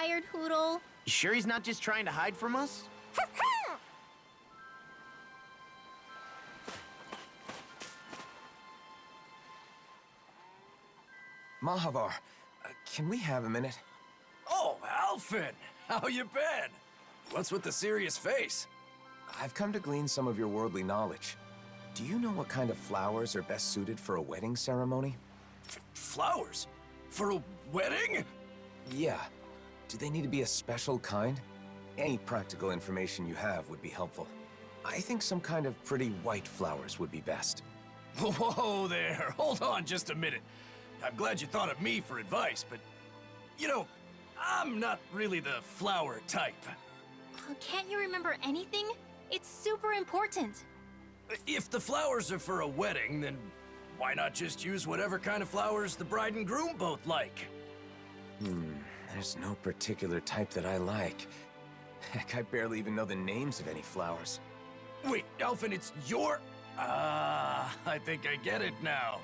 hired Hoodle. You sure he's not just trying to hide from us? Mahavar, can we have a minute? Oh, Alphin! How you been? What's with the serious face? I've come to glean some of your worldly knowledge. Do you know what kind of flowers are best suited for a wedding ceremony? Flowers? For a wedding? Yeah. Do they need to be a special kind? Any practical information you have would be helpful. I think some kind of pretty white flowers would be best. Whoa there, hold on just a minute. I'm glad you thought of me for advice, but, you know, I'm not really the flower type. Can't you remember anything? It's super important. If the flowers are for a wedding, then why not just use whatever kind of flowers the bride and groom both like? There's no particular type that I like. Heck, I barely even know the names of any flowers. Wait, Alphin, it's your... I think I get it now.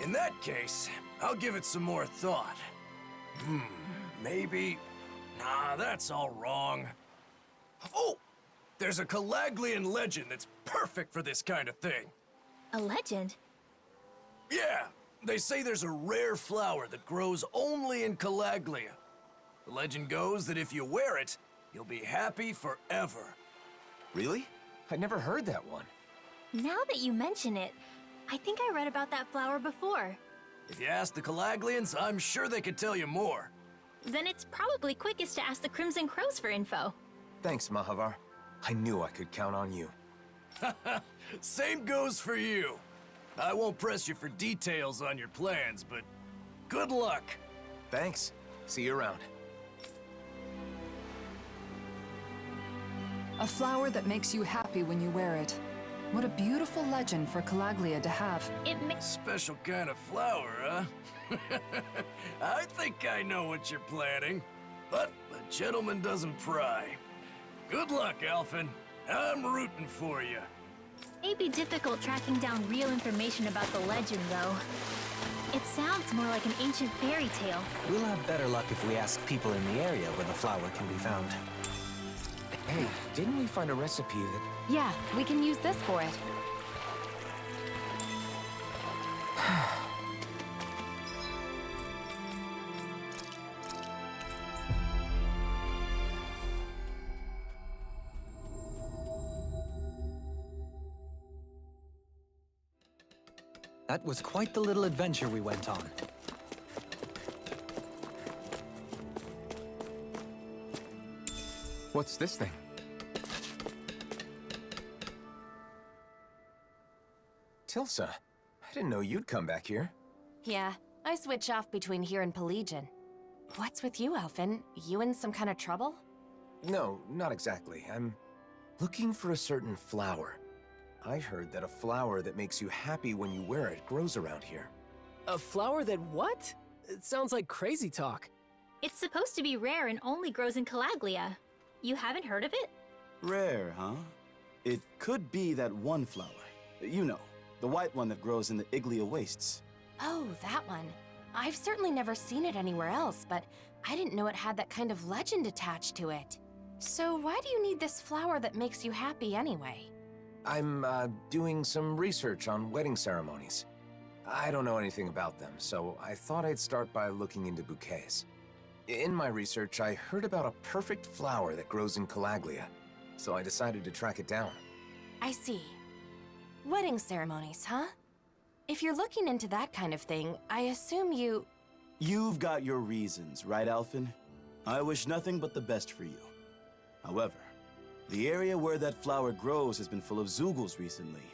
In that case, I'll give it some more thought. Maybe... Nah, that's all wrong. Oh! There's a Calaglian legend that's perfect for this kind of thing. A legend? Yeah, they say there's a rare flower that grows only in Calaglia. The legend goes that if you wear it, you'll be happy forever. Really? I'd never heard that one. Now that you mention it, I think I read about that flower before. If you ask the Calaglians, I'm sure they could tell you more. Then it's probably quickest to ask the Crimson Crows for info. Thanks, Mahavar. I knew I could count on you. Same goes for you. I won't press you for details on your plans, but good luck. Thanks. See you around. A flower that makes you happy when you wear it. What a beautiful legend for Calaglia to have. Special kind of flower, huh? I think I know what you're planning, but the gentleman doesn't pry. Good luck, Alphin. I'm rooting for you. It may be difficult tracking down real information about the legend, though. It sounds more like an ancient fairy tale. We'll have better luck if we ask people in the area where the flower can be found. Hey, didn't we find a recipe that... Yeah, we can use this for it. That was quite the little adventure we went on. What's this thing? Tilsa, I didn't know you'd come back here. Yeah, I switch off between here and Pelagian. What's with you, Alphin? You in some kind of trouble? No, not exactly. I'm looking for a certain flower. I heard that a flower that makes you happy when you wear it grows around here. A flower that what? It sounds like crazy talk. It's supposed to be rare and only grows in Calaglia. You haven't heard of it? Rare, huh? It could be that one flower. You know, the white one that grows in the Iglia wastes. Oh, that one. I've certainly never seen it anywhere else, but I didn't know it had that kind of legend attached to it. So why do you need this flower that makes you happy anyway? I'm, doing some research on wedding ceremonies. I don't know anything about them, so I thought I'd start by looking into bouquets. In my research, I heard about a perfect flower that grows in Calaglia, so I decided to track it down. I see. Wedding ceremonies, huh? If you're looking into that kind of thing, I assume you... You've got your reasons, right, Alphin? I wish nothing but the best for you. However, the area where that flower grows has been full of Zoogles recently.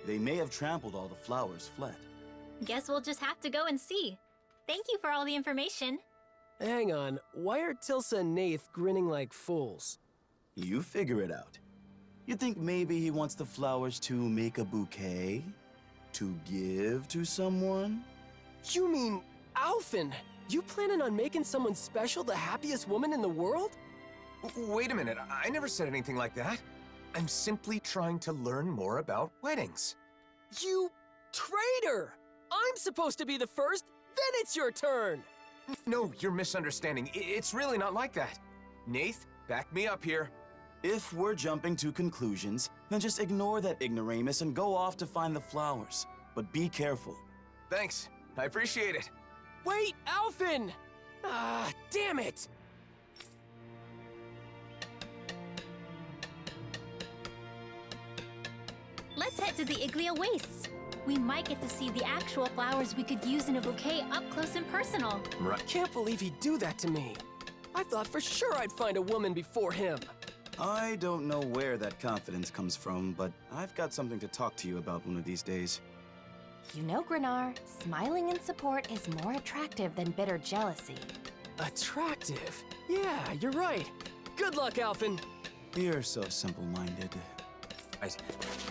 They may have trampled all the flowers fled. Guess we'll just have to go and see. Thank you for all the information. Hang on, why are Tilsa and Nath grinning like fools? You figure it out. You think maybe he wants the flowers to make a bouquet? To give to someone? You mean, Alphin, you planning on making someone special the happiest woman in the world? Wait a minute, I never said anything like that. I'm simply trying to learn more about weddings. You traitor! I'm supposed to be the first, then it's your turn! No, you're misunderstanding. It's really not like that. Nath, back me up here. If we're jumping to conclusions, then just ignore that ignoramus and go off to find the flowers. But be careful. Thanks. I appreciate it. Wait, Alphen! Ah, damn it! Let's head to the Iglia Wastes. We might get to see the actual flowers we could use in a bouquet up close and personal. Right. Can't believe he'd do that to me. I thought for sure I'd find a woman before him. I don't know where that confidence comes from, but I've got something to talk to you about one of these days. You know, Grenar, smiling in support is more attractive than bitter jealousy. Attractive? Yeah, you're right. Good luck, Alphen. You're so simple-minded. I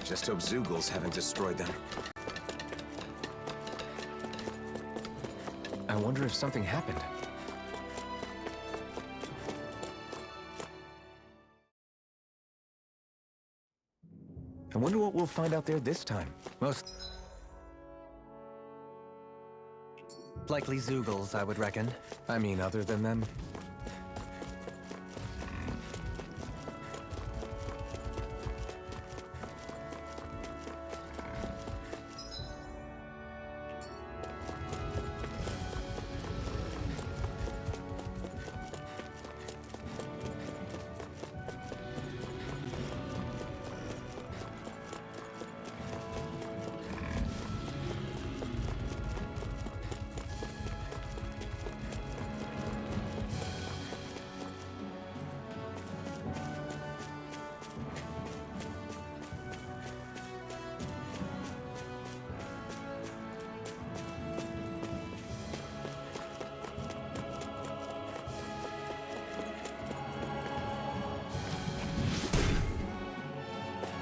just hope Zoogles haven't destroyed them. I wonder if something happened. I wonder what we'll find out there this time. Most likely Zoogles, I would reckon. I mean, other than them.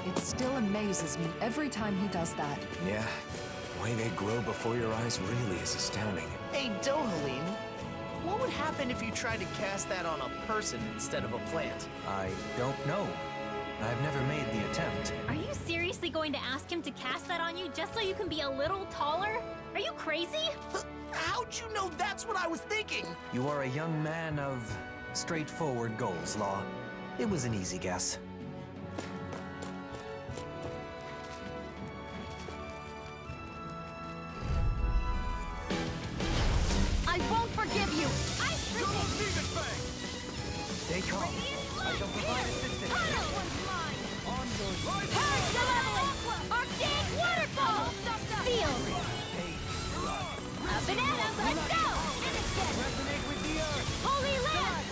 It still amazes me every time he does that. Yeah, the way they grow before your eyes really is astounding. Hey, Dohalim, what would happen if you tried to cast that on a person instead of a plant? I don't know. I've never made the attempt. Are you seriously going to ask him to cast that on you just so you can be a little taller? Are you crazy? How'd you know that's what I was thinking? You are a young man of straightforward goals, Law. It was an easy guess. I won't forgive you! Stay calm. I shall provide assistance. Purge the leveling! Arctic waterfall! Sealed! Up and at 'em, let's go! Resonate with the earth. Holy land!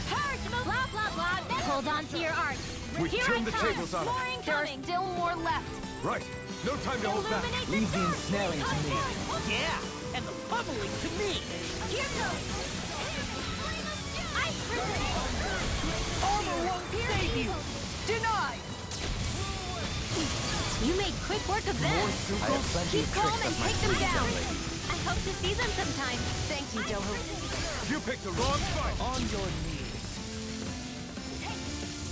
Purge the blah blah blah! Hold on to your art. We've Here turned I the come! tables on 'em. More There are incoming! still more left. Right. No time to hold back. Illuminate Leave the dark! ensnaring to me. Yeah, and the bubbling to me. Here goes! Ice prison! Armor won't save you. Denied! You made quick work of them! I have plenty Keep of calm tricks and up my take them sleeve. down! I hope to see them sometime. Thank you, Dohu. You picked the wrong fight. On your knees.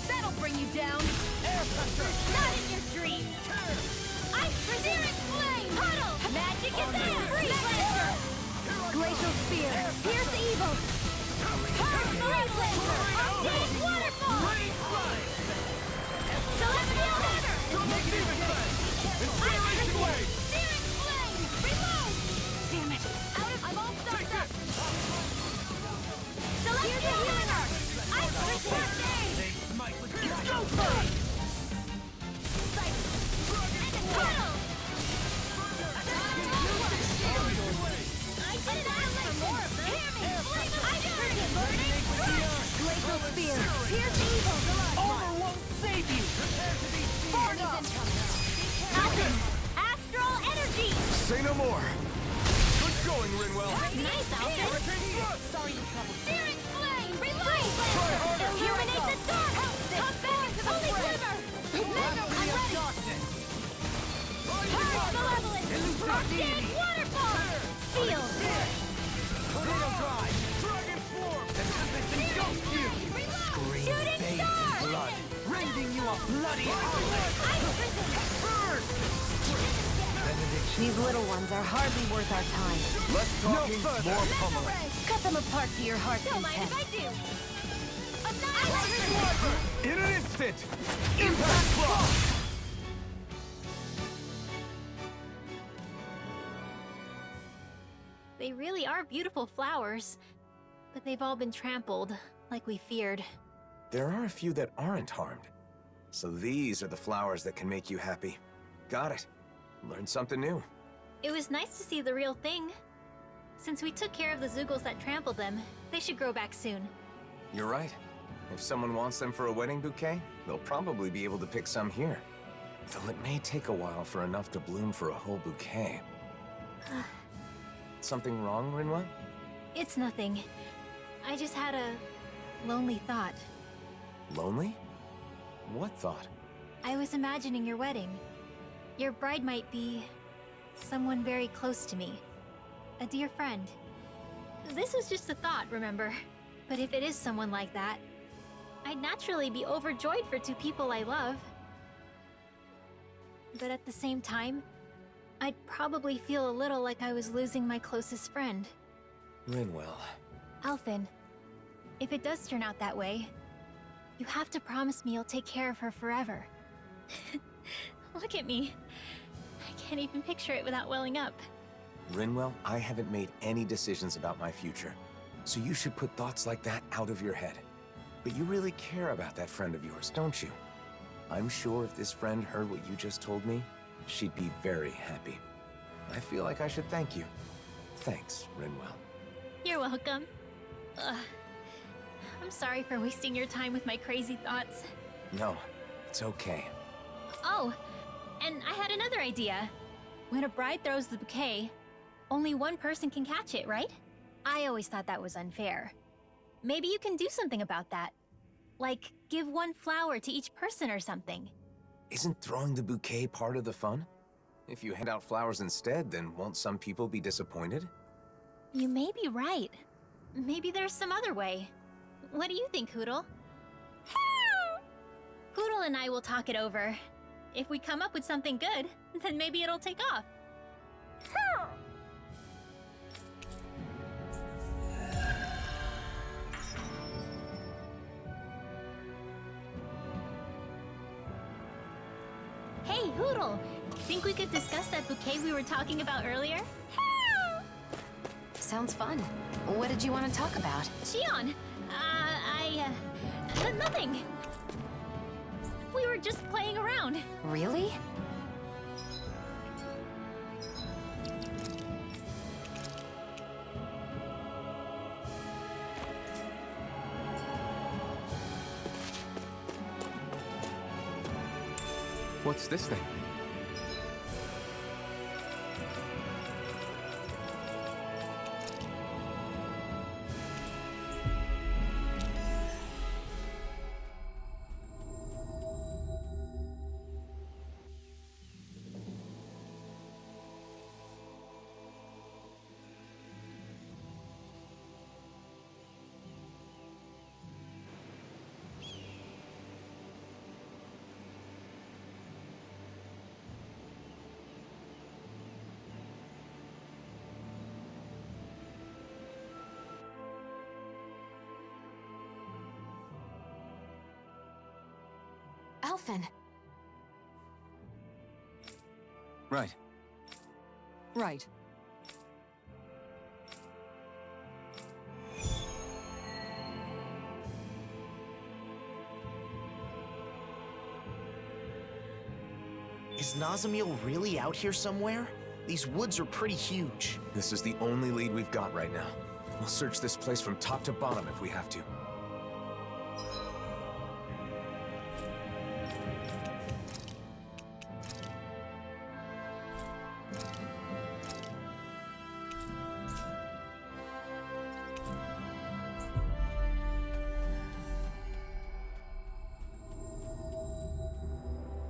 That'll bring you down! Not in your dreams! Ice prison! Flame! Puddle! Magic is there! Freeze Lancer! Glacial Spear. Pierce evil! Purge Freeze Lancer! Arctic waterfall! Celestial hammer! Ice prison! Searing flame! Reload! Damn it! I'm all stuffed up! Celestial hammer! Ice prison! Go first! Puddle! I did that for more of them! Hear me! Ice prison! Glacial Spear. Pierce evil. Armor won't save you. Force incoming. Nothing! Astral energy! Say no more. Good going, Rinwell. Nice outfit! Searing flame! Reload! Illuminate the dark! Come back to the holy glimmer! Remember, I'm ready! Purge malevolence! Arctic waterfall! Sealed! Tornado drive. Dragon form. And tempest and ghost you. Shooting star! Blood. Rending you a bloody Ice prison! burn. Benediction These little ones are hardly worth our time. Less talking, more pummeling. Cut them apart to your heart's content. Don't mind if I do. Annihilation! In an instant! Impact block! They really are beautiful flowers, but they've all been trampled, like we feared. There are a few that aren't harmed. So these are the flowers that can make you happy. Got it. Learned something new. It was nice to see the real thing. Since we took care of the Zoogles that trampled them, they should grow back soon. You're right. If someone wants them for a wedding bouquet, they'll probably be able to pick some here. Though it may take a while for enough to bloom for a whole bouquet. Something wrong, Rinwell? It's nothing. I just had a lonely thought. Lonely? What thought? I was imagining your wedding. Your bride might be someone very close to me. A dear friend. This was just a thought, remember? But if it is someone like that, I'd naturally be overjoyed for two people I love. But at the same time, I'd probably feel a little like I was losing my closest friend. Rinwell. Alphen, if it does turn out that way, you have to promise me you'll take care of her forever. Look at me. I can't even picture it without welling up. Rinwell, I haven't made any decisions about my future. So you should put thoughts like that out of your head. But you really care about that friend of yours, don't you? I'm sure if this friend heard what you just told me, she'd be very happy. I feel like I should thank you. Thanks, Rinwell. You're welcome. I'm sorry for wasting your time with my crazy thoughts. No, it's okay. Oh, and I had another idea. When a bride throws the bouquet, only one person can catch it, right? I always thought that was unfair. Maybe you can do something about that. Like, give one flower to each person or something. Isn't throwing the bouquet part of the fun? If you hand out flowers instead, then won't some people be disappointed? You may be right. Maybe there's some other way. What do you think, Hootle? Hootle and I will talk it over. If we come up with something good, then maybe it'll take off. Hey, Hootle! Think we could discuss that bouquet we were talking about earlier? Sounds fun. What did you want to talk about? Shion! Nothing! We were just playing around. Really? What's this thing? Alphen. Right. Right. Is Nazamiel really out here somewhere? These woods are pretty huge. This is the only lead we've got right now. We'll search this place from top to bottom if we have to.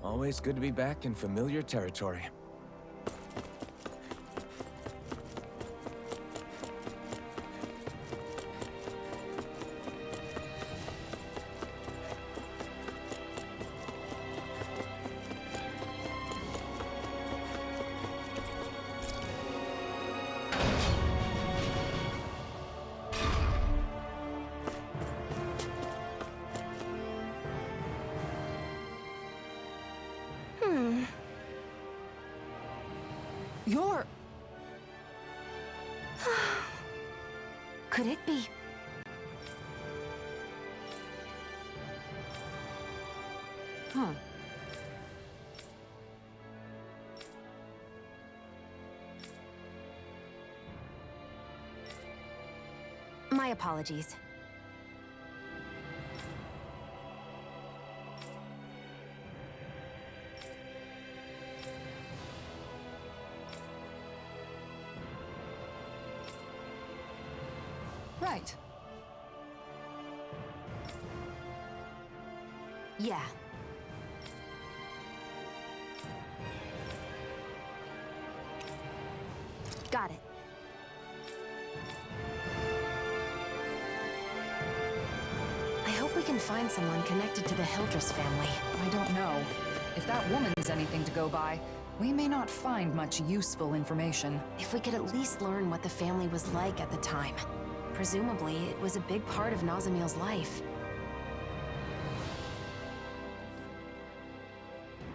Always good to be back in familiar territory. You're... Could it be? Huh. My apologies. Right. Yeah. Got it. I hope we can find someone connected to the Hildress family. I don't know. If that woman's anything to go by, we may not find much useful information. If we could at least learn what the family was like at the time. Presumably, it was a big part of Nazamil's life.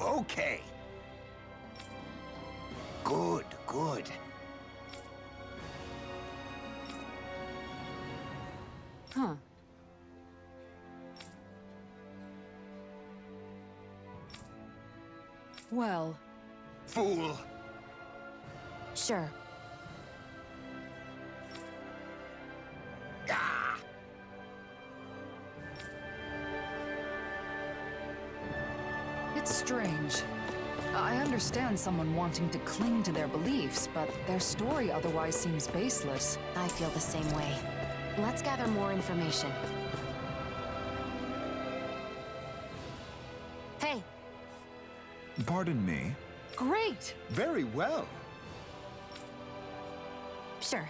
Okay. Good, good. Huh. Well... Fool. Sure. Ah! It's strange. I understand someone wanting to cling to their beliefs, but their story otherwise seems baseless. I feel the same way. Let's gather more information. Hey! Pardon me? Great! Very well. Sure.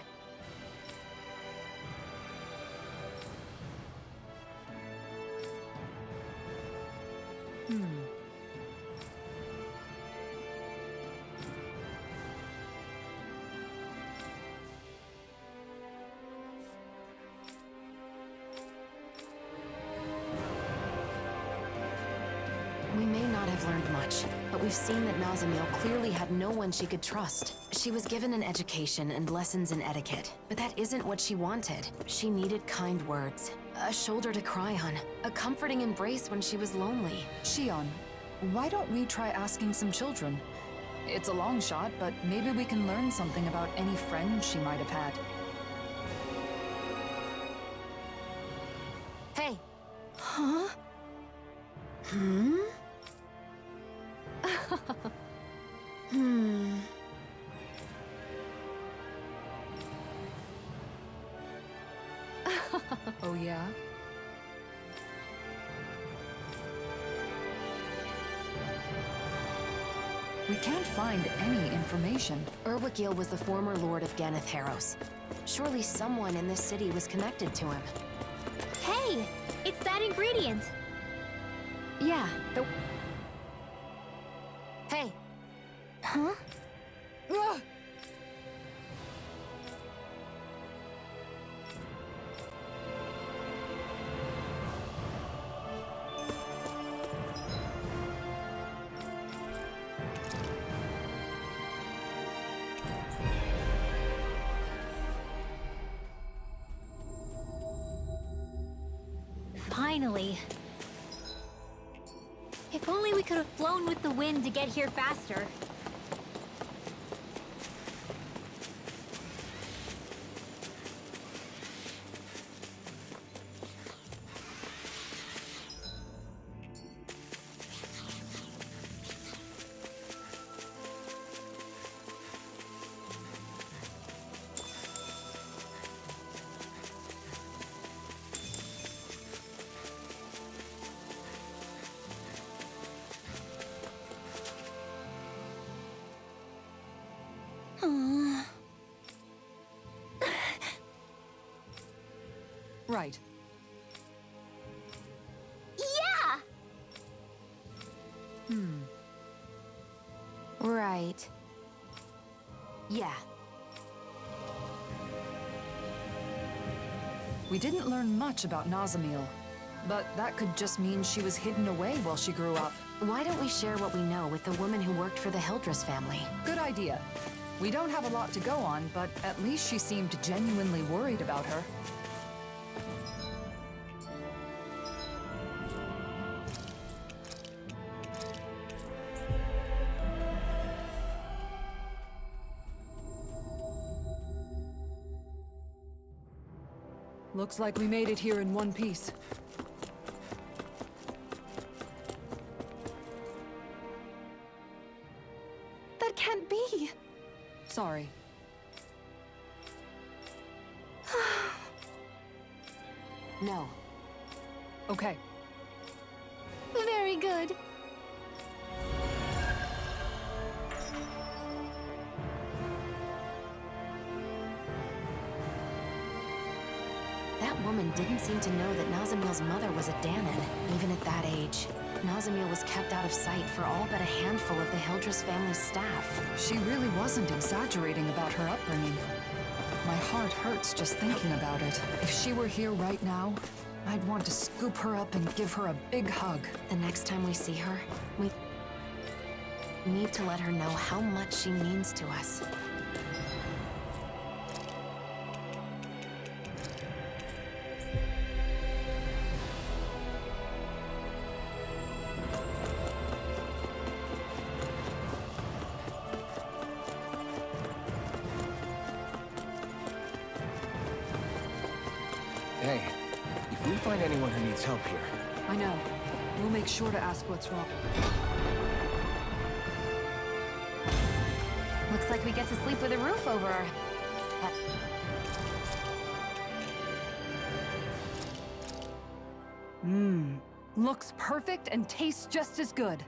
We may not have learned much, but we've seen that Nazamil clearly had no one she could trust. She was given an education and lessons in etiquette, but that isn't what she wanted. She needed kind words, a shoulder to cry on, a comforting embrace when she was lonely. Shion, why don't we try asking some children? It's a long shot, but maybe we can learn something about any friends she might have had. Hey! Huh? Hmm? Hmm. Oh, yeah? We can't find any information. Urwikil was the former lord of Ganeth. Surely someone in this city was connected to him. Hey! It's that ingredient! Yeah, the... Hey! Huh? Ah! Finally. If only we could have flown with the wind to get here faster. Right. Yeah! Right. Yeah. We didn't learn much about Nazamil, but that could just mean she was hidden away while she grew up. Why don't we share what we know with the woman who worked for the Hildress family? Good idea. We don't have a lot to go on, but at least she seemed genuinely worried about her. Looks like we made it here in one piece. That can't be! Sorry. No. Okay. Very good. That woman didn't seem to know that Nazamiel's mother was a Danon, even at that age. Nazamiel was kept out of sight for all but a handful of the Hildress family's staff. She really wasn't exaggerating about her upbringing. My heart hurts just thinking about it. If she were here right now, I'd want to scoop her up and give her a big hug. The next time we see her, we need to let her know how much she means to us. Hey, if we find anyone who needs help here... I know. We'll make sure to ask what's wrong. Looks like we get to sleep with a roof over our head. Looks perfect and tastes just as good.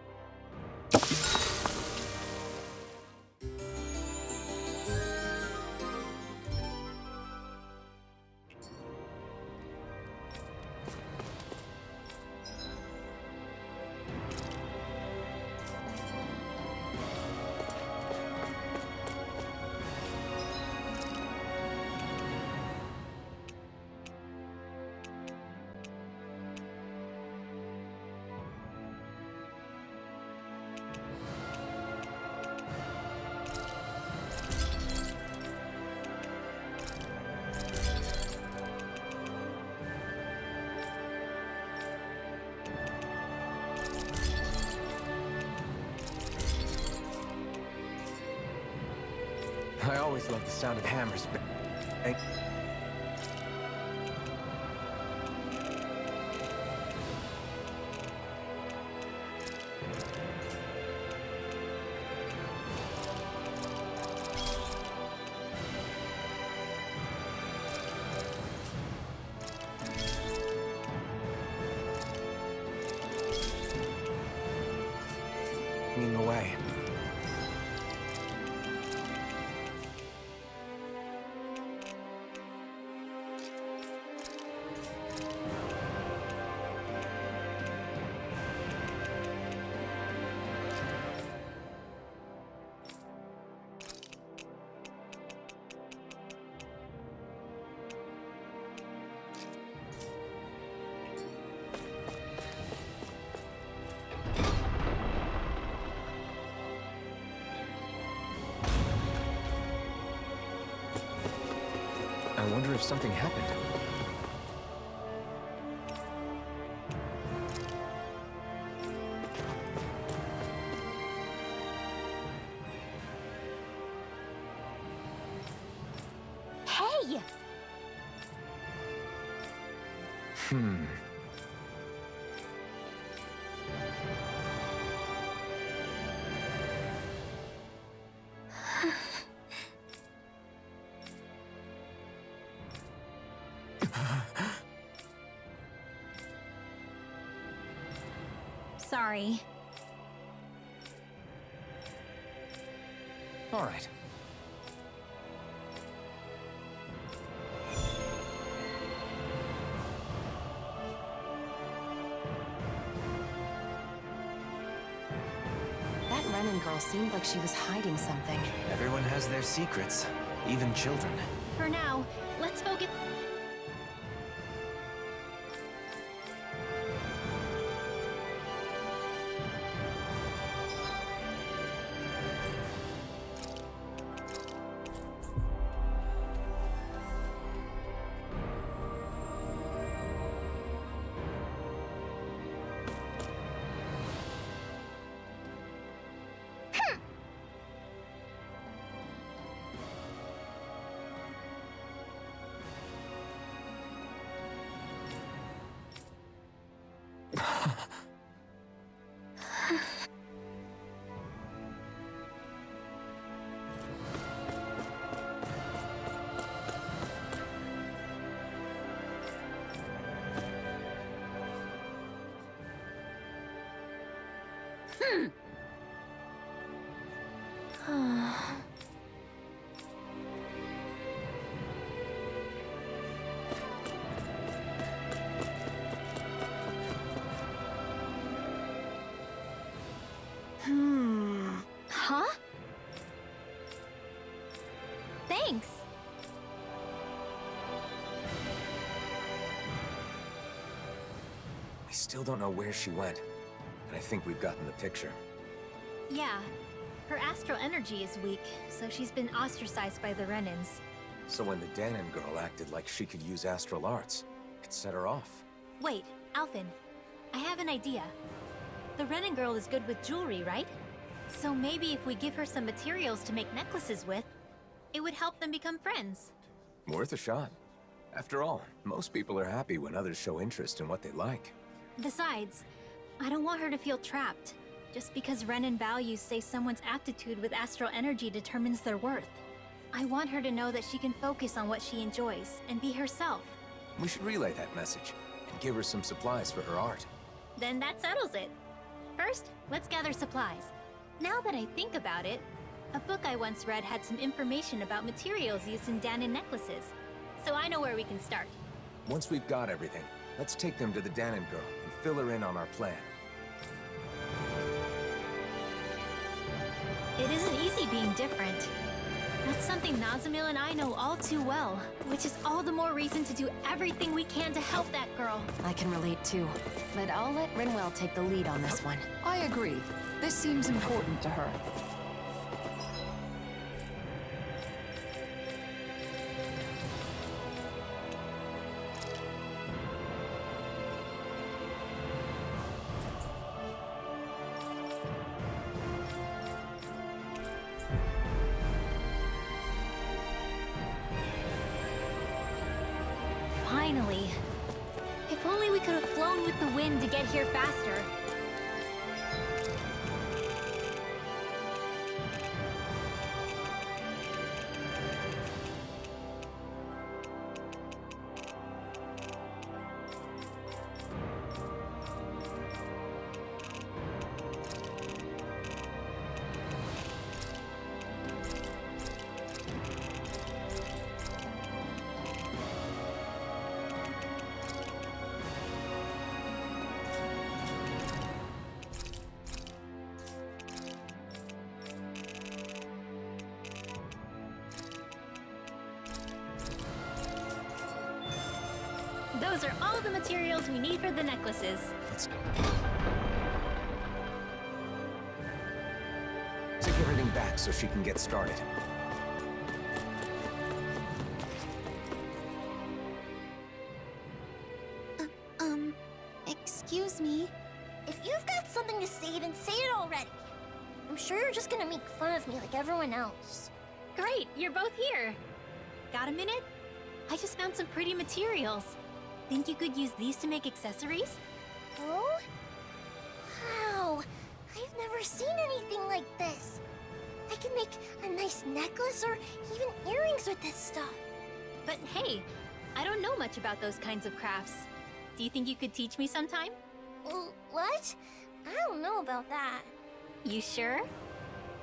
I always love the sound of hammers, but... in the way. I wonder if something happened. Hey! Sorry. All right. That Renan girl seemed like she was hiding something. Everyone has their secrets, even children. For now, let's focus. Huh? Thanks. We still don't know where she went, and I think we've gotten the picture. Yeah. Her astral energy is weak, so she's been ostracized by the Renans. So when the Danon girl acted like she could use astral arts, it set her off. Wait, Alphen. I have an idea. The Renan girl is good with jewelry, right? So maybe if we give her some materials to make necklaces with, it would help them become friends. Worth a shot. After all, most people are happy when others show interest in what they like. Besides, I don't want her to feel trapped, just because Renan values say someone's aptitude with astral energy determines their worth. I want her to know that she can focus on what she enjoys and be herself. We should relay that message and give her some supplies for her art. Then that settles it. First, let's gather supplies. Now that I think about it, a book I once read had some information about materials used in Danon necklaces, so I know where we can start. Once we've got everything, let's take them to the Danon girl and fill her in on our plan. It isn't easy being different. That's something Nazamil and I know all too well, which is all the more reason to do everything we can to help that girl. I can relate too, but I'll let Rinwell take the lead on this one. I agree. This seems important to her. Finally. If only we could have flown with the wind to get here faster. Those are all the materials we need for the necklaces. Let's go. Take everything back so she can get started. Excuse me. If you've got something to say, then say it already. I'm sure you're just gonna make fun of me like everyone else. Great, you're both here. Got a minute? I just found some pretty materials. Think you could use these to make accessories? Oh? Wow! I've never seen anything like this. I can make a nice necklace or even earrings with this stuff. But hey, I don't know much about those kinds of crafts. Do you think you could teach me sometime? What? I don't know about that. You sure?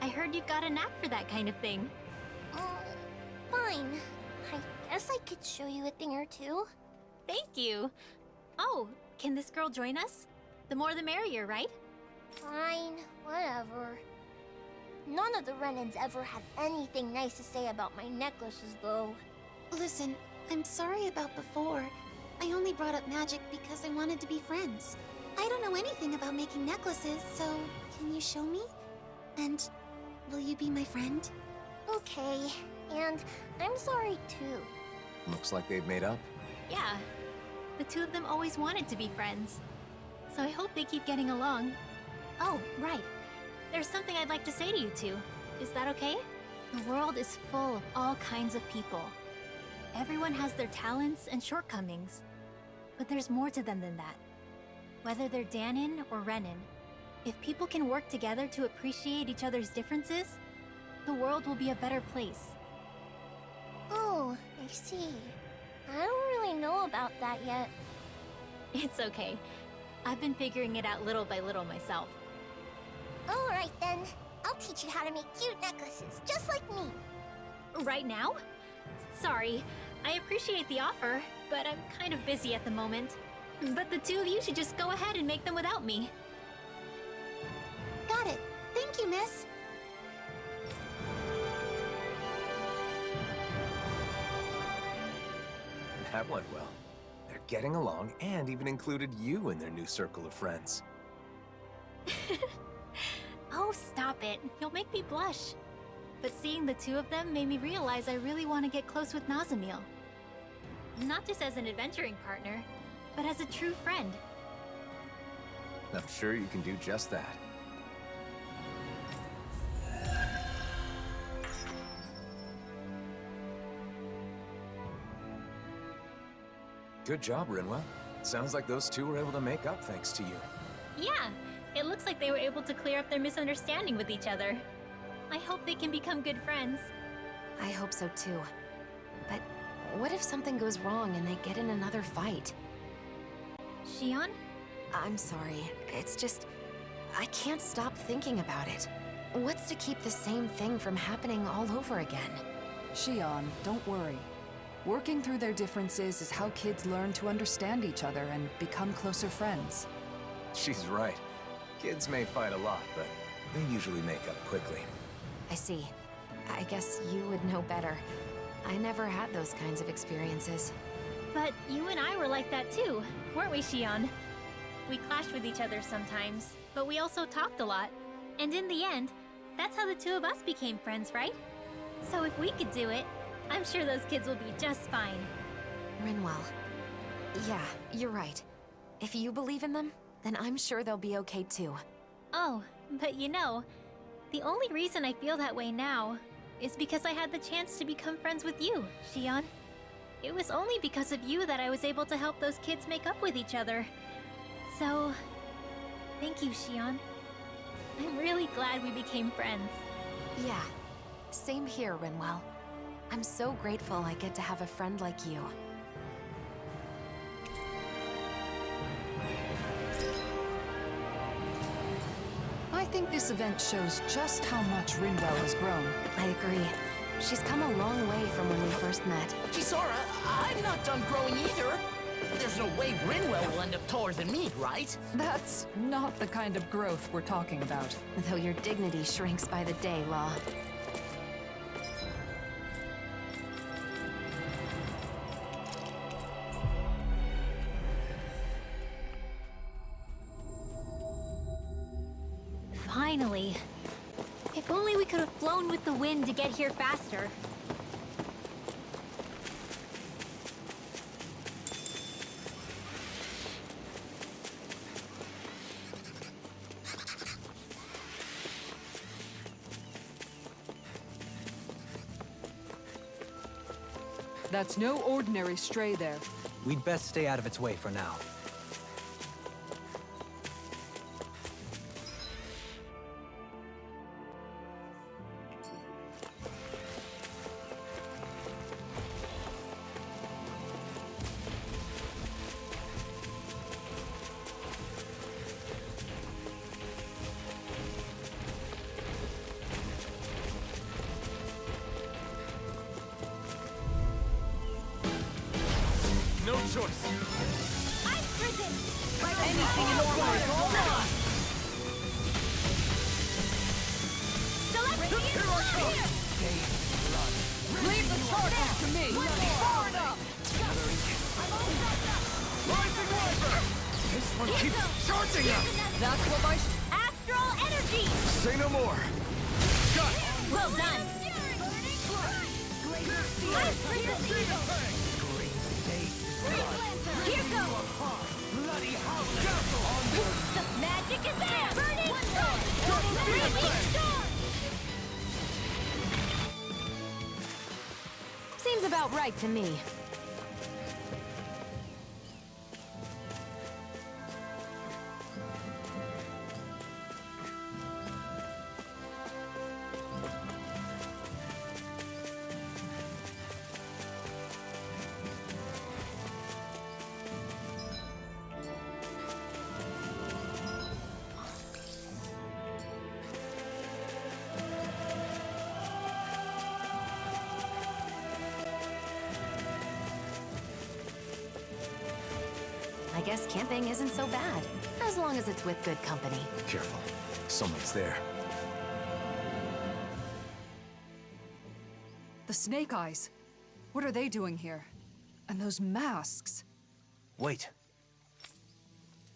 I heard you've got a knack for that kind of thing. Fine. I guess I could show you a thing or two. Thank you. Oh, can this girl join us? The more the merrier, right? Fine, whatever. None of the Renans ever had anything nice to say about my necklaces, though. Listen, I'm sorry about before. I only brought up magic because I wanted to be friends. I don't know anything about making necklaces, so can you show me? And will you be my friend? Okay, and I'm sorry too. Looks like they've made up. Yeah. The two of them always wanted to be friends. So I hope they keep getting along. Oh, right. There's something I'd like to say to you two. Is that okay? The world is full of all kinds of people. Everyone has their talents and shortcomings. But there's more to them than that. Whether they're Danon or Renan, if people can work together to appreciate each other's differences, the world will be a better place. Oh, I see. I don't really know about that yet. It's okay. I've been figuring it out little by little myself. Alright then. I'll teach you how to make cute necklaces, just like me. Right now? Sorry. I appreciate the offer, but I'm kind of busy at the moment. But the two of you should just go ahead and make them without me. Got it. Thank you, miss. That went well. They're getting along and even included you in their new circle of friends. Oh, stop it. You'll make me blush. But seeing the two of them made me realize I really want to get close with Nazamil. Not just as an adventuring partner, but as a true friend. I'm sure you can do just that. Good job, Rinwell. Sounds like those two were able to make up thanks to you. Yeah, it looks like they were able to clear up their misunderstanding with each other. I hope they can become good friends. I hope so too. But what if something goes wrong and they get in another fight? Shion? I'm sorry. It's just... I can't stop thinking about it. What's to keep the same thing from happening all over again? Shion, don't worry. Working through their differences is how kids learn to understand each other and become closer friends. She's right. Kids may fight a lot, but they usually make up quickly. I see. I guess you would know better. I never had those kinds of experiences. But you and I were like that too, weren't we, Shion? We clashed with each other sometimes, but we also talked a lot. And in the end, that's how the two of us became friends, right? So if we could do it, I'm sure those kids will be just fine. Rinwell. Yeah, you're right. If you believe in them, then I'm sure they'll be okay too. Oh, but you know, the only reason I feel that way now is because I had the chance to become friends with you, Shion. It was only because of you that I was able to help those kids make up with each other. So, thank you, Shion. I'm really glad we became friends. Yeah, same here, Rinwell. I'm so grateful I get to have a friend like you. I think this event shows just how much Rinwell has grown. I agree. She's come a long way from when we first met. Chisora, I'm not done growing either. There's no way Rinwell will end up taller than me, right? That's not the kind of growth we're talking about. Though your dignity shrinks by the day, Law. Finally. If only we could have flown with the wind to get here faster. That's no ordinary stray there. We'd best stay out of its way for now. No choice. I'm prison! Anything in order is all right. Select here! Leave the charges to me! Far enough! Rising Riser! This one keeps charging up! That's what my Astral energy! Say no more. Got it! Well done! I'm prison! Here goes! Bloody howler! The magic is there! Burning storm! Burning storm! Seems about right to me. I guess camping isn't so bad, as long as it's with good company. Careful. Someone's there. The Snake Eyes. What are they doing here? And those masks. Wait.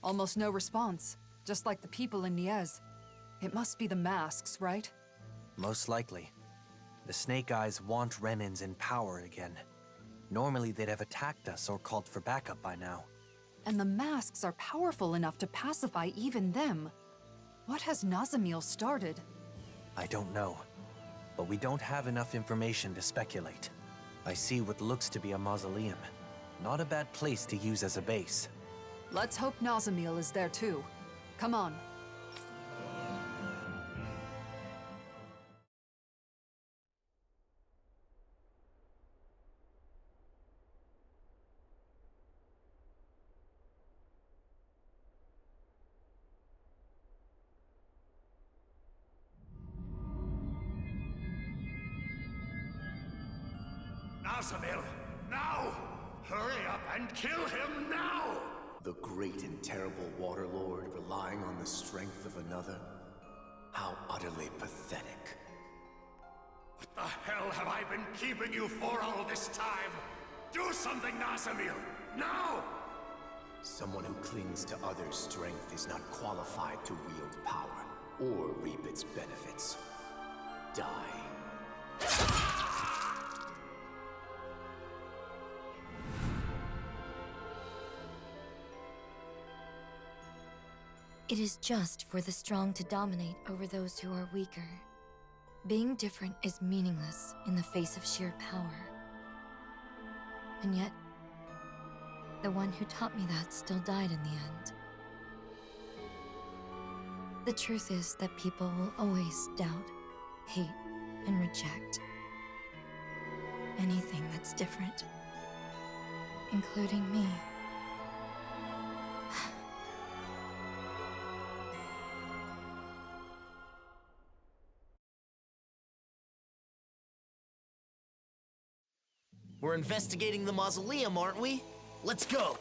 Almost no response, just like the people in Niez. It must be the masks, right? Most likely. The Snake Eyes want remnants in power again. Normally they'd have attacked us or called for backup by now. And the masks are powerful enough to pacify even them. What has Nazamil started? I don't know. But we don't have enough information to speculate. I see what looks to be a mausoleum. Not a bad place to use as a base. Let's hope Nazamil is there too. Come on. Nazamil, now! Hurry up and kill him now! The great and terrible Waterlord relying on the strength of another? How utterly pathetic. What the hell have I been keeping you for all this time? Do something, Nazamil! Now! Someone who clings to others' strength is not qualified to wield power or reap its benefits. Die. It is just for the strong to dominate over those who are weaker. Being different is meaningless in the face of sheer power. And yet, the one who taught me that still died in the end. The truth is that people will always doubt, hate, and reject anything that's different, including me. We're investigating the mausoleum, aren't we? Let's go!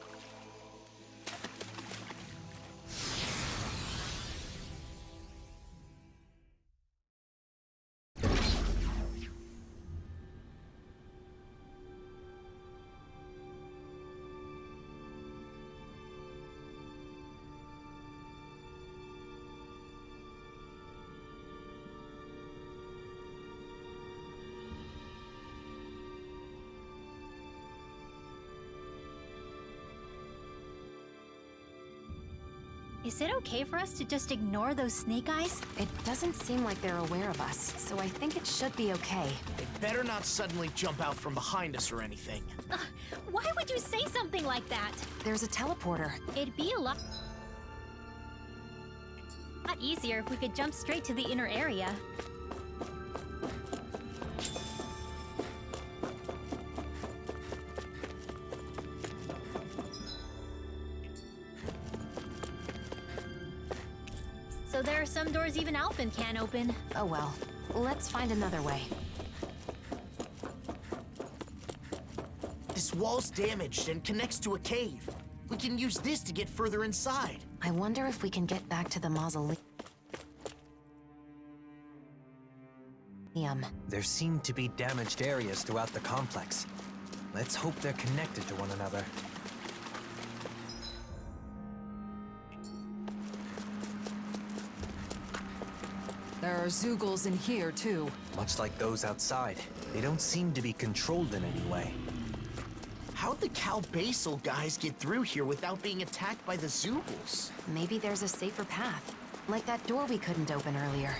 Is it okay for us to just ignore those Snake Eyes? It doesn't seem like they're aware of us, so I think it should be okay. They better not suddenly jump out from behind us or anything. Why would you say something like that? There's a teleporter. It'd be a lot easier if we could jump straight to the inner area. So there are some doors even Alphen can't open. Oh well. Let's find another way. This wall's damaged and connects to a cave. We can use this to get further inside. I wonder if we can get back to the mausoleum. There seem to be damaged areas throughout the complex. Let's hope they're connected to one another. There are Zoogles in here, too. Much like those outside. They don't seem to be controlled in any way. How'd the Cal Basal guys get through here without being attacked by the Zoogles? Maybe there's a safer path. Like that door we couldn't open earlier.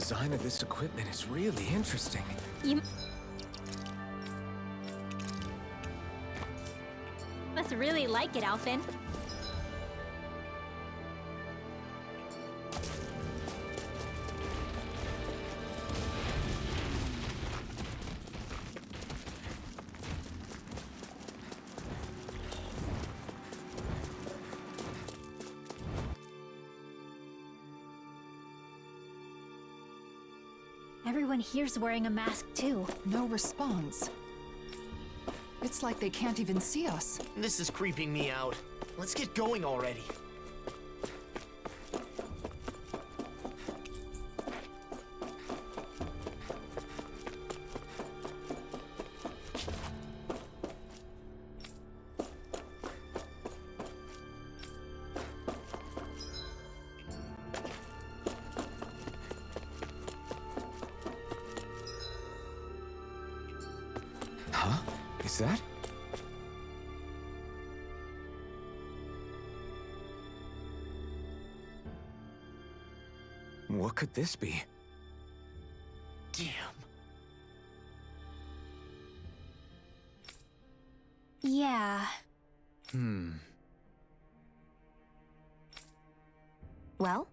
design of this equipment is really interesting. You must really like it, Alphen. Everyone here's wearing a mask too. No response. It's like they can't even see us. This is creeping me out. Let's get going already. Huh? Is that? What could this be? Damn. Yeah. Well?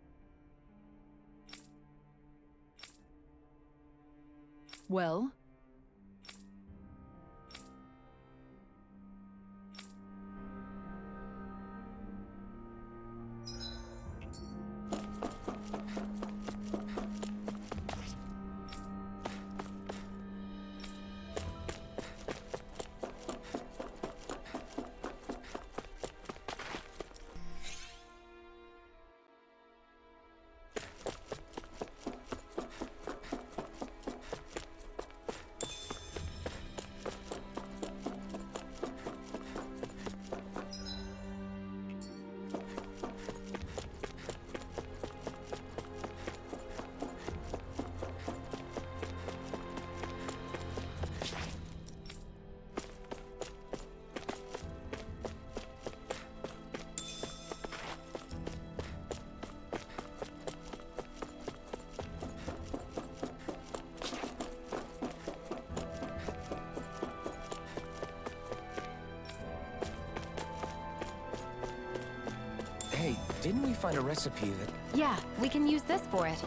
Well? Hey, didn't we find a recipe that... Yeah, we can use this for it.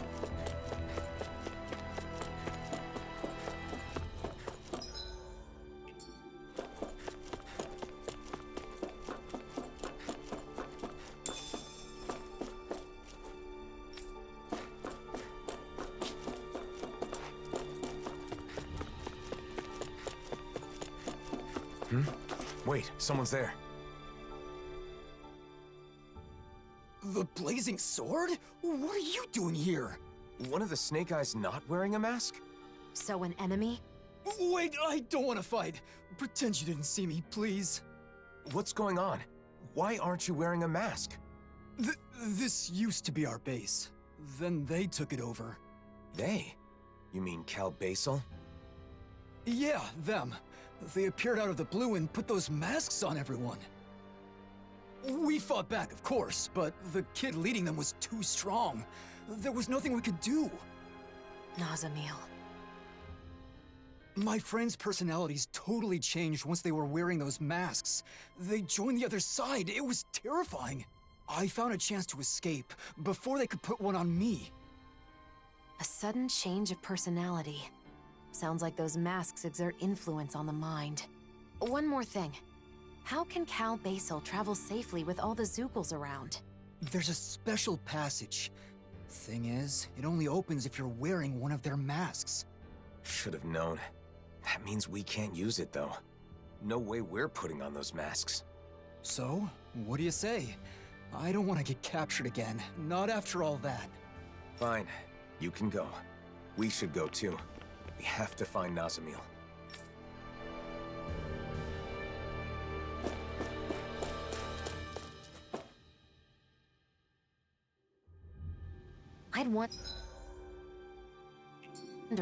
Wait, someone's there. The blazing sword? What are you doing here? One of the Snake Eyes not wearing a mask? So an enemy? Wait, I don't want to fight. Pretend you didn't see me, please. What's going on? Why aren't you wearing a mask? This used to be our base. Then they took it over. They? You mean Cal Basel? Yeah, them. They appeared out of the blue and put those masks on everyone. We fought back, of course, but the kid leading them was too strong. There was nothing we could do. Nazamil. My friends' personalities totally changed once they were wearing those masks. They joined the other side. It was terrifying. I found a chance to escape before they could put one on me. A sudden change of personality. Sounds like those masks exert influence on the mind. One more thing. How can Cal Basel travel safely with all the Zeugles around? There's a special passage. Thing is, it only opens if you're wearing one of their masks. Should have known. That means we can't use it, though. No way we're putting on those masks. So, what do you say? I don't want to get captured again. Not after all that. Fine. You can go. We should go, too. We have to find Nazamil. I'd wondered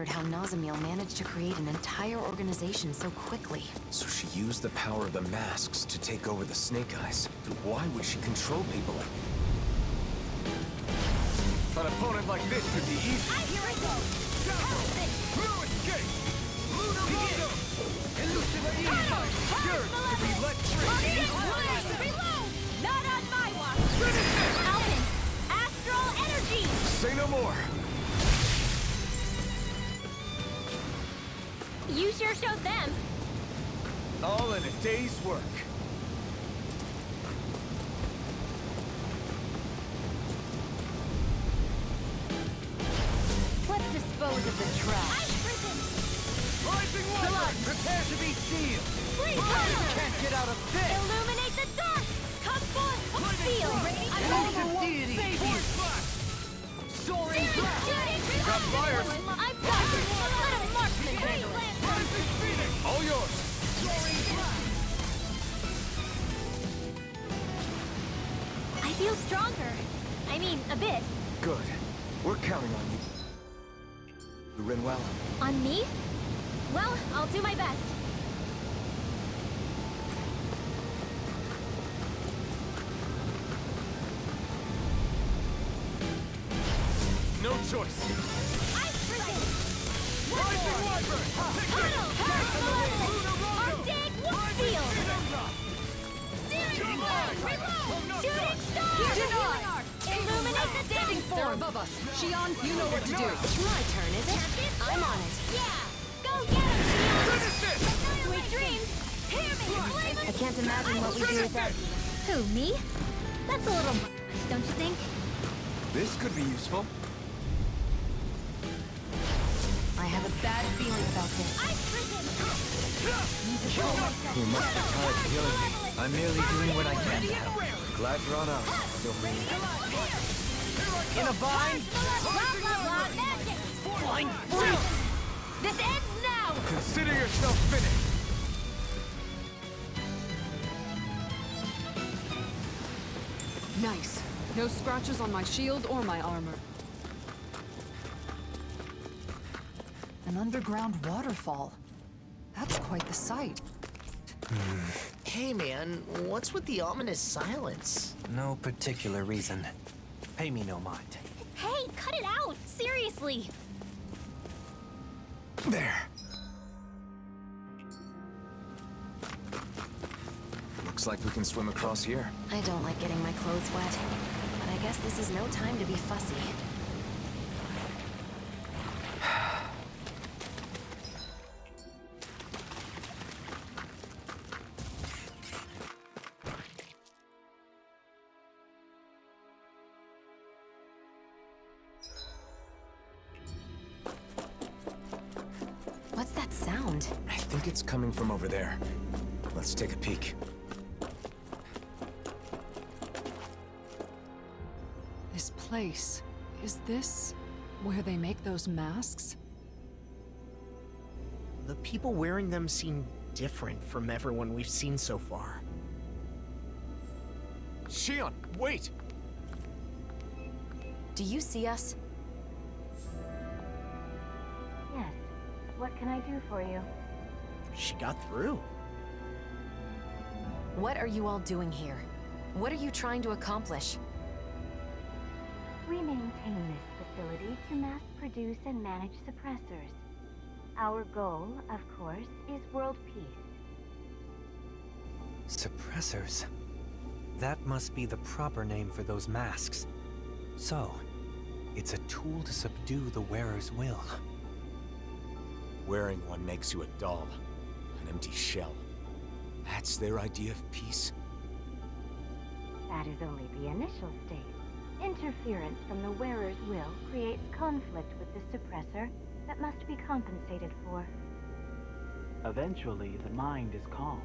how Nazamil managed to create an entire organization so quickly. So she used the power of the masks to take over the Snake Eyes. Why would she control people like... An opponent like this could be easy. I hear it! Reload! Not on my watch! Alvin! Astral energy! Say no more. You sure showed them. All in a day's work. Let's dispose of the trash. Rising Wyvern, prepare to be sealed! Can't get out of this! Illuminate the dark! Come forth! Seal! I'm ready! Soaring blast! Got fire! I'm done! Let a marksman handle it! All yours. I feel stronger. I mean, a bit. Good. We're counting on you. Rinwell. On me? Well, I'll do my best. No choice. Ice prison! Rising Wyvern! Tunnel! Arctic Wolf Seal! Steering wheel! Reload! Shooting star! Illuminate the standing form! They're above us. Shion, you know what to do. It's my turn, is it? I'm on it. Yeah! Go get him, Shion! Sweet dreams! Hear me! I can't imagine what we do without you. Who, me? That's a little much, don't you think? This could be useful. I have a bad feeling about this. Ice prison! You must be tired of healing me. I'm merely doing what I can to help. Glad you're on out. In a bind? Magic! Flying free! This ends now! Consider yourself finished! Nice. No scratches on my shield or my armor. An underground waterfall. That's quite the sight. Hey man, what's with the ominous silence? No particular reason. Pay me no mind. Hey, cut it out! Seriously! There. Looks like we can swim across here. I don't like getting my clothes wet, but I guess this is no time to be fussy. What's that sound? I think it's coming from over there. Let's take a peek. This place, is this where they make those masks? The people wearing them seem different from everyone we've seen so far. Shion, wait! Do you see us? Yes. What can I do for you? She got through. What are you all doing here? What are you trying to accomplish? We maintain this facility to mass produce and manage suppressors. Our goal, of course, is world peace. Suppressors. That must be the proper name for those masks. So, it's a tool to subdue the wearer's will. Wearing one makes you a doll, an empty shell. That's their idea of peace. That is only the initial stage. Interference from the wearer's will creates conflict with the suppressor that must be compensated for. Eventually, the mind is calmed,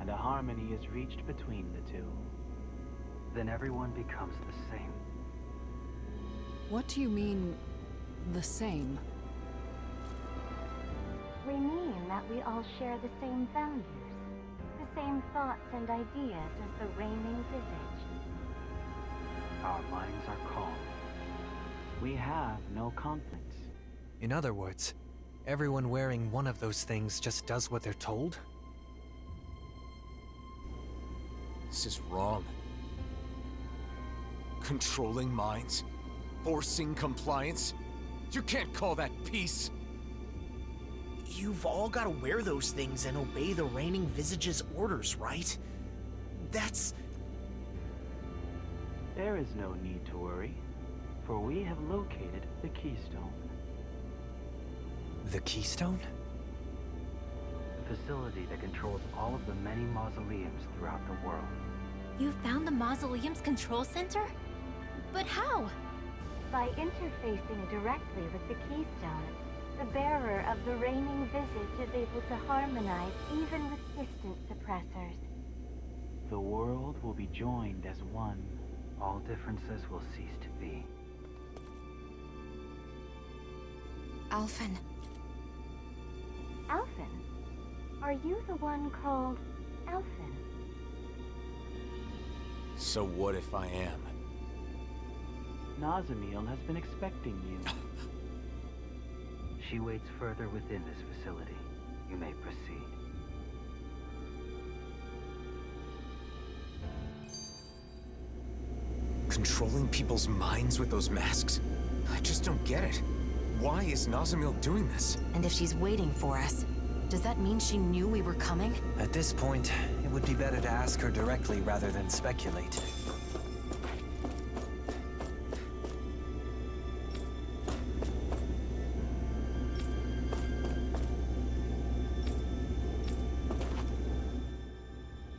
and a harmony is reached between the two. Then everyone becomes the same. What do you mean, the same? We mean that we all share the same values, the same thoughts and ideas as the reigning visage. Our minds are calm. We have no conflicts. In other words, everyone wearing one of those things just does what they're told? This is wrong. Controlling minds, forcing compliance. You can't call that peace! You've all got to wear those things and obey the reigning visage's orders, right? That's... There is no need to worry, for we have located the keystone. The keystone? The facility that controls all of the many mausoleums throughout the world. You found the mausoleum's control center? But how? By interfacing directly with the keystone, the bearer of the reigning visage is able to harmonize even with distant suppressors. The world will be joined as one. All differences will cease to be. Alphen. Alphen? Are you the one called Alphen? So what if I am? Nazamiel has been expecting you. She waits further within this facility. You may proceed. Controlling people's minds with those masks? I just don't get it. Why is Nazamiel doing this? And if she's waiting for us, does that mean she knew we were coming? At this point, it would be better to ask her directly rather than speculate.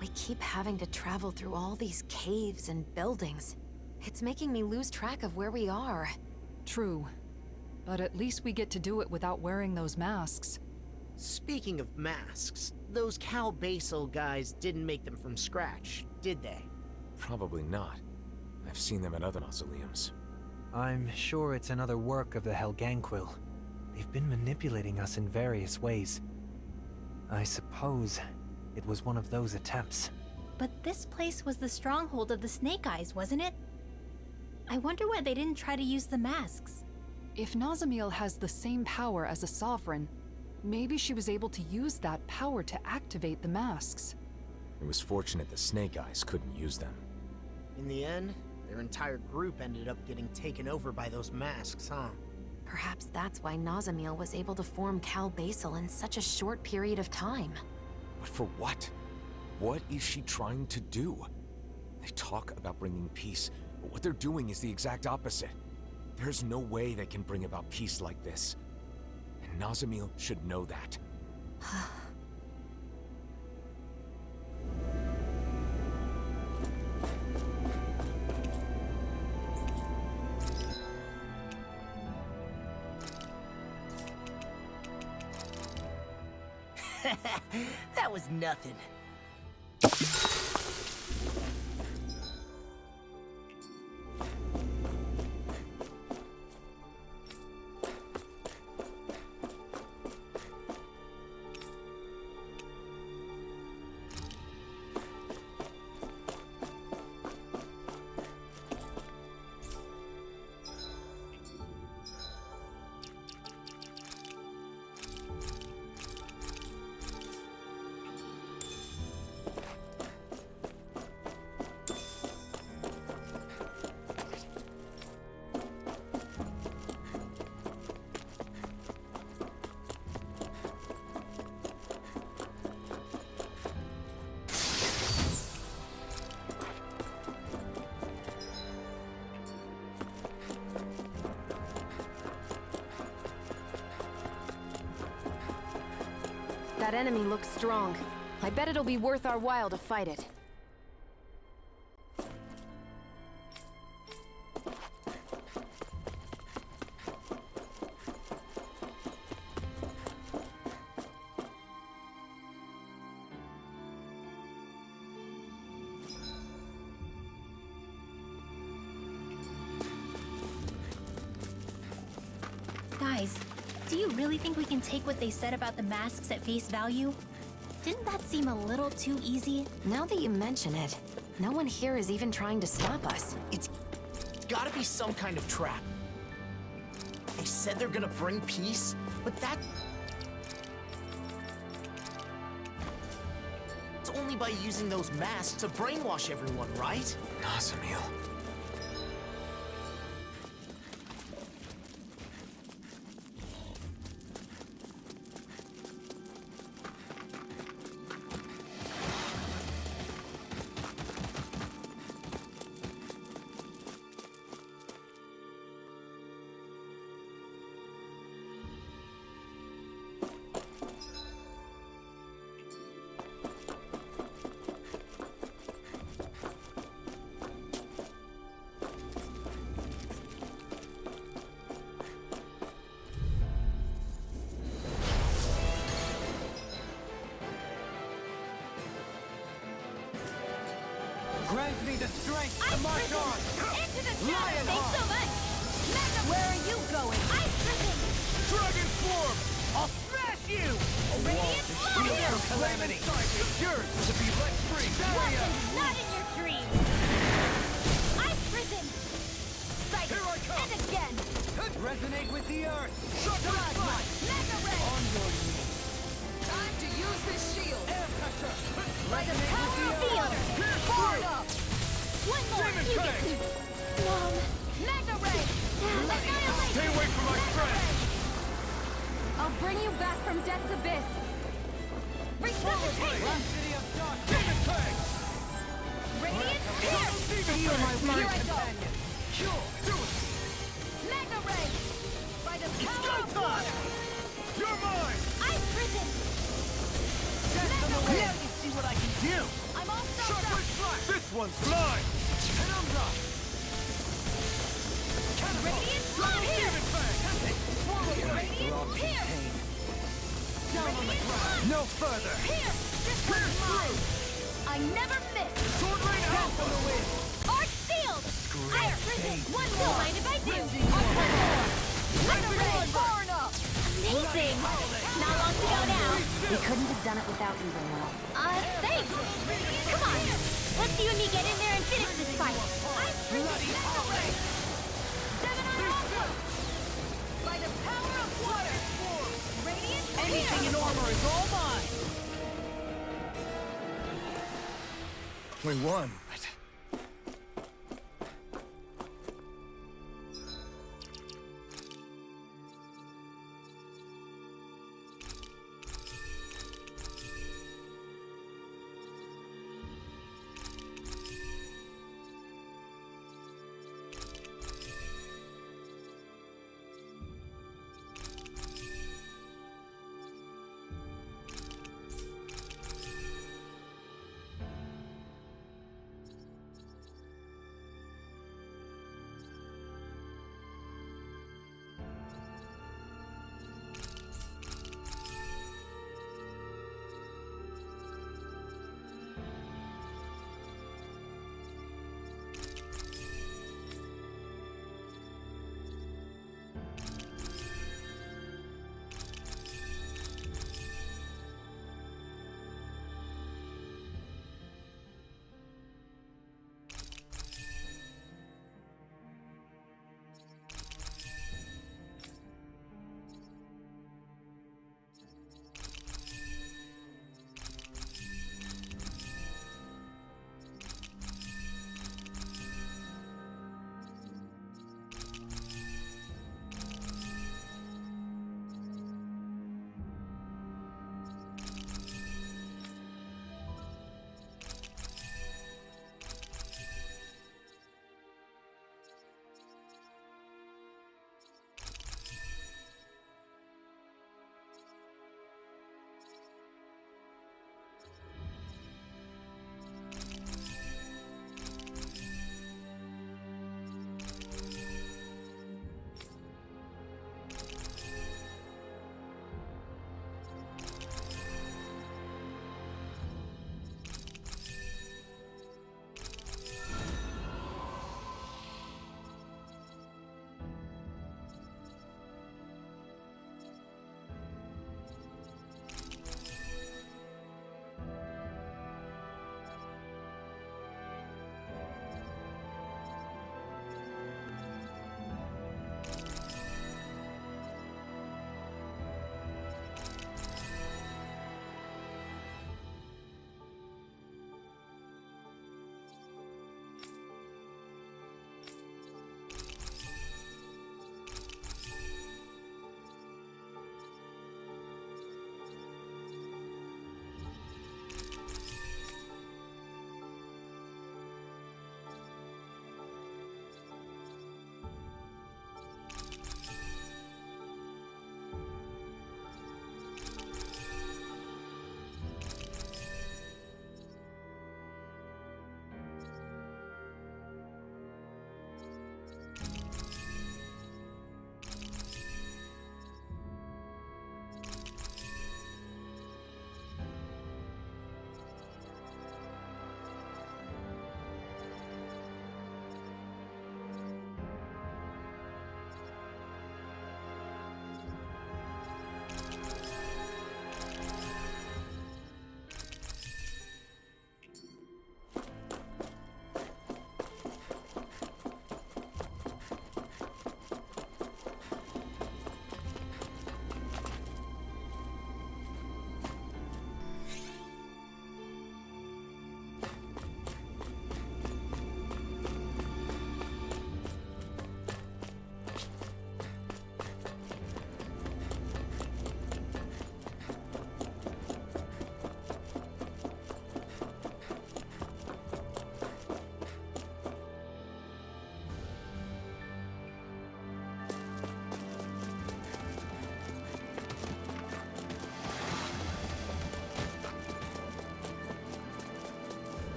We keep having to travel through all these caves and buildings. It's making me lose track of where we are. True. But at least we get to do it without wearing those masks. Speaking of masks, those Cal Basel guys didn't make them from scratch, did they? Probably not. I've seen them at other mausoleums. I'm sure it's another work of the Helganquil. They've been manipulating us in various ways. I suppose it was one of those attempts. But this place was the stronghold of the Snake Eyes, wasn't it? I wonder why they didn't try to use the masks. If Nazamiel has the same power as a sovereign, maybe she was able to use that power to activate the masks. It was fortunate the Snake Eyes couldn't use them. In the end, their entire group ended up getting taken over by those masks, huh? Perhaps that's why Nazamiel was able to form Cal Basel in such a short period of time. But for what? What is she trying to do? They talk about bringing peace, but what they're doing is the exact opposite. There's no way they can bring about peace like this. And Nazamiel should know that. That was nothing. That enemy looks strong. I bet it'll be worth our while to fight it. Guys, do you really think we can take what they said about the masks at face value? Didn't that seem a little too easy? Now that you mention it, no one here is even trying to stop us. It's gotta be some kind of trap. They said they're gonna bring peace, but it's only by using those masks to brainwash everyone, right? Nazamiel. strength to march on! Into the shadows! Thanks so much! Magna, where are you going? Ice prison! Dragon form! I'll smash you! Radiant fire! Calamity! It's yours to be let free! Welcome, not in your dreams! Ice prison! Sight! Here I come! And again! Resonate with the earth! Plasma! Mega ray! On your knees! Time to use this shield! Air pressure! By the power of the earth! Forward up! One more! Demon You Fang! get Mom! Mega ray! Annihilation! Stay away from my friend! I'll bring you back from death's abyss! Resuscitation! City of Dark! Demon Fang! Radiant pierce! Demon Fang! Here I go! Cure! Do it! Mega ray! By the power of water! You're mine! Ice prison! Death on the way! Let me see what I can do! I'm all stopped up! This one's mine! Penumbra! Radiant blood here! Demon Fang! Radiant pierce! Down on the ground! No further! Here! This one's mine! I never miss! Sword Rain Alpha! The wind! Arch shield! Ice prison! One more! Don't mind if I do! Raging One War! more! Mega ray! Raging Far enough! Amazing! Not long to go now. We couldn't have done it without you, Raylo. Thanks! Come on! Let's you and me get in there and finish this fight! Ice prison! Mega ray! 7 on Alpha! By the power of water! Radiant Anything in armor is all mine! We won, but...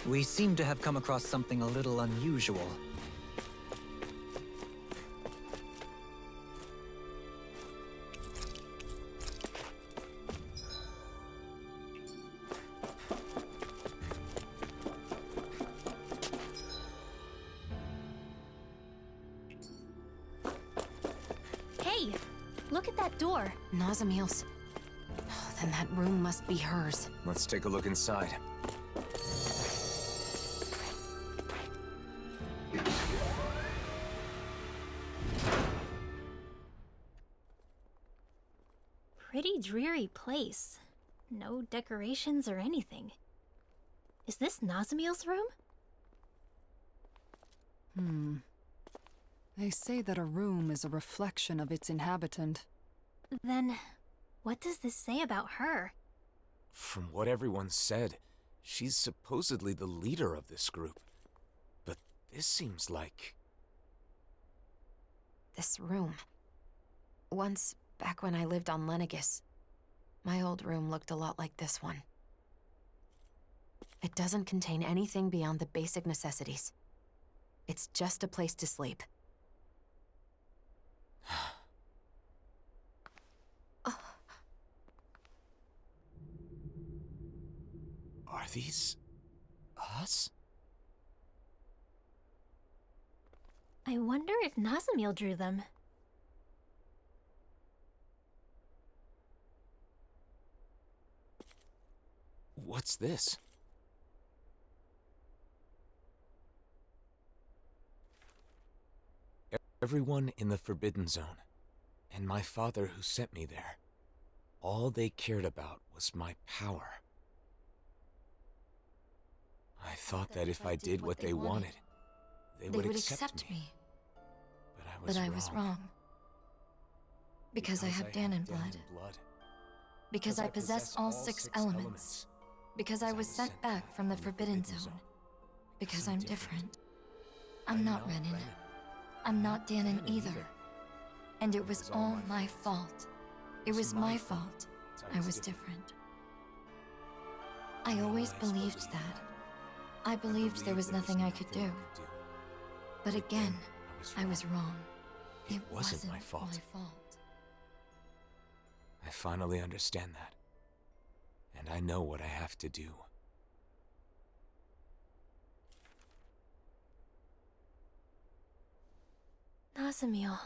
We seem to have come across something a little unusual. Hey, look at that door. Nazamiel's. Oh, then that room must be hers. Let's take a look inside. Pretty dreary place. No decorations or anything. Is this Nazamiel's room? They say that a room is a reflection of its inhabitant. Then, what does this say about her? From what everyone said, she's supposedly the leader of this group. But this seems like... This room. Once, back when I lived on Lenegis, my old room looked a lot like this one. It doesn't contain anything beyond the basic necessities. It's just a place to sleep. Are these... us? I wonder if Nazamiel drew them. What's this? Everyone in the Forbidden Zone, and my father who sent me there, all they cared about was my power. I thought that if I did what they wanted, they would accept me. But I was wrong. Because I have Danon blood. Because I possess all 6 elements. Because I was sent back from the Forbidden Zone. Because I'm different. I'm not Renan. I'm not Danon either. And it was all my fault. It was my fault. I was different. I always believed that. I believed there was nothing I could do. But again, I was wrong. It wasn't my fault. I finally understand that. And I know what I have to do. Nazamiel.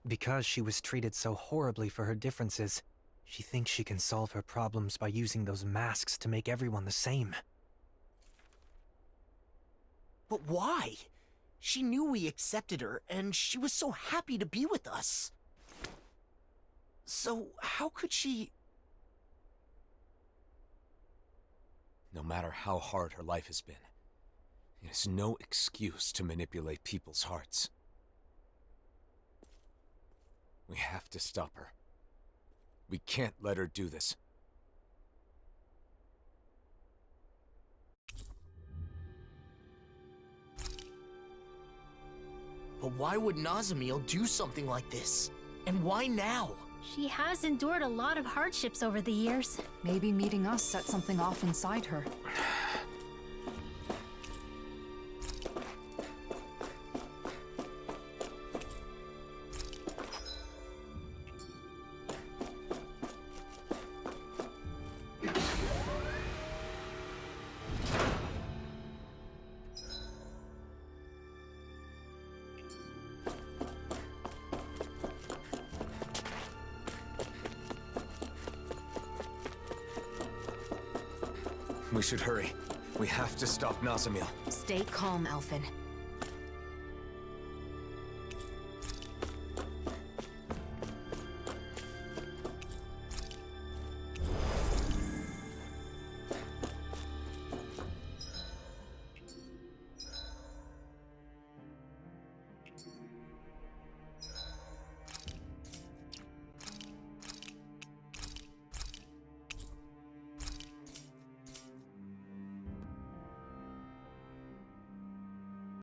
Because she was treated so horribly for her differences, she thinks she can solve her problems by using those masks to make everyone the same. But why? She knew we accepted her, and she was so happy to be with us. So how could she... No matter how hard her life has been, it is no excuse to manipulate people's hearts. We have to stop her. We can't let her do this. But why would Nazamiel do something like this? And why now? She has endured a lot of hardships over the years. Maybe meeting us set something off inside her. We should hurry. We have to stop Nazamiel. Stay calm, Elfin.